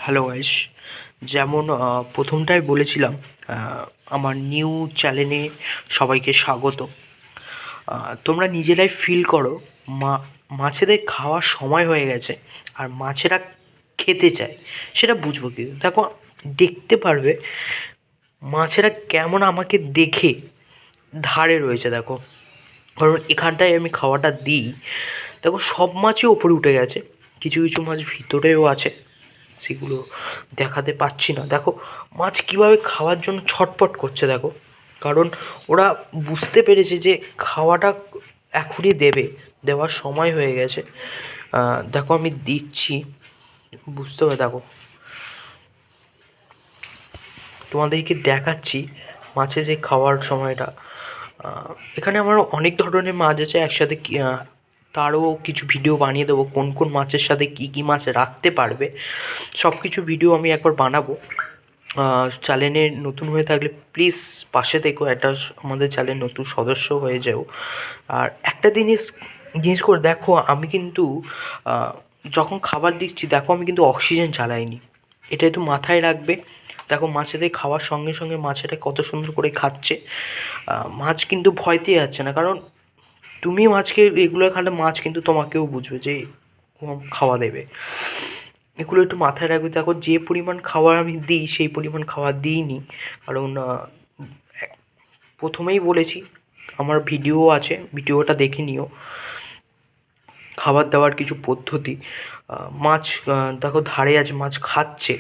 Hello guys, যেমন প্রথমটায় বলেছিলাম, আমার নিউ চ্যানেলে সবাইকে স্বাগত। তোমরা নিজেরাই ফিল করো, মা মাছেদের খাওয়ার সময় হয়ে গেছে আর মাছেরা খেতে চায়, সেটা বুঝবো কি? দেখো, দেখতে পারবে মাছেরা কেমন আমাকে দেখে ধারে রয়েছে। দেখো, কারণ এখানটায় আমি খাওয়াটা দিই। দেখো, সব মাছই ওপরে উঠে গেছে, কিছু কিছু মাছ ভিতরেও আছে, সেগুলো দেখাতে পাচ্ছি না। দেখো, মাছ কীভাবে খাওয়ার জন্য ছটপট করছে। দেখো, কারণ ওরা বুঝতে পেরেছে যে খাওয়াটা এখনই দেবে, দেওয়ার সময় হয়ে গেছে। দেখো, আমি দিচ্ছি, বুঝতে হবে। দেখো, তোমাদেরকে দেখাচ্ছি মাছে যে খাওয়ার সময়টা। এখানে আমার অনেক ধরনের মাছ আছে একসাথে, তারও কিছু ভিডিও বানিয়ে দেবো, কোন কোন মাছের সাথে কী কী মাছ রাখতে পারবে, সব কিছু ভিডিও আমি একবার বানাবো। চ্যানেলে নতুন হয়ে থাকলে প্লিজ পাশে থেকো, আমাদের চ্যানেল নতুন সদস্য হয়ে যাও। আর একটা জিনিস জিনিস করে দেখো, আমি কিন্তু যখন খাবার দিচ্ছি, দেখো আমি কিন্তু অক্সিজেন চালাইনি, এটা একটু মাথায় রাখবে। দেখো, মাছেদের খাওয়ার সঙ্গে সঙ্গে মাছেরা কত সুন্দর করে খাচ্ছে। মাছ কিন্তু ভয়তে যাচ্ছে না, কারণ তুমি মাছকে রেগুলার খালে মাছ কিন্তু তোমাকেও বুঝবে যে খাওয়া দেবে। এগুলো একটু মাথায় রাখবে। দেখো, যে পরিমাণ খাবার আমি দিই সেই পরিমাণ খাবার দিইনি, কারণ প্রথমেই বলেছি আমার ভিডিও আছে, ভিডিওটা দেখে নিও খাবার দাবার কিছু পদ্ধতি। মাছ দেখো ধারে আছে, মাছ খাচ্ছে,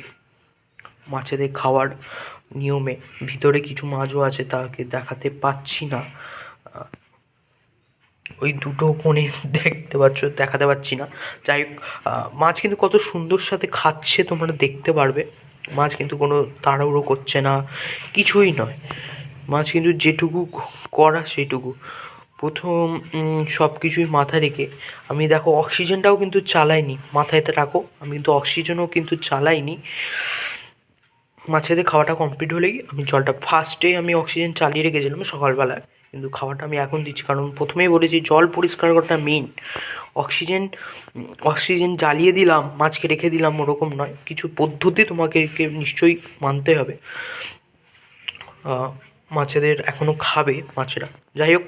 মাছেদের খাওয়ার নিয়মে। ভিতরে কিছু মাছও আছে, তাকে দেখাতে পাচ্ছি না, ওই দুটো কোণে দেখতে পাচ্ছ, দেখাতে পাচ্ছি না। যাই হোক, মাছ কিন্তু কত সুন্দর সাথে খাচ্ছে, তোমরা দেখতে পারবে। মাছ কিন্তু কোনো তাড়াহুড়ো করছে না, কিছুই নয়। মাছ কিন্তু যেটুকু করা সেইটুকু। প্রথম সব কিছুই মাথায় রেখে আমি, দেখো, অক্সিজেনটাও কিন্তু চালাইনি, মাথায় রাখো, আমি কিন্তু অক্সিজেনও কিন্তু চালাইনি। মাছেদের খাওয়াটা কমপ্লিট হলেই আমি জলটা, ফার্স্টে আমি অক্সিজেন চালিয়ে রেখেছিলাম সকালবেলায়, কিন্তু খাওয়াটা আমি এখন দিচ্ছি, কারণ প্রথমেই বলেছি জল পরিষ্কার করাটা মেইন। অক্সিজেন জ্বালিয়ে দিলাম, মাছকে রেখে দিলাম, ওরকম নয়, কিছু পদ্ধতি তোমাকে নিশ্চয়ই মানতে হবে। মাছেদের এখনও খাবে মাছেরা। যাই হোক,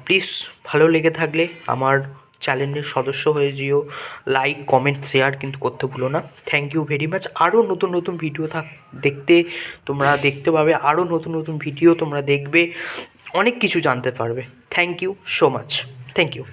প্লিজ ভালো লেগে থাকলে আমার চ্যানেলের সদস্য হয়ে যেও, লাইক কমেন্ট শেয়ার কিন্তু করতে ভুলো না। Thank you very much. আরও নতুন নতুন ভিডিও তোমরা দেখতে পাবে, আরও নতুন নতুন ভিডিও তোমরা দেখবে, অনেক কিছু জানতে পারবে। Thank you so much, thank you.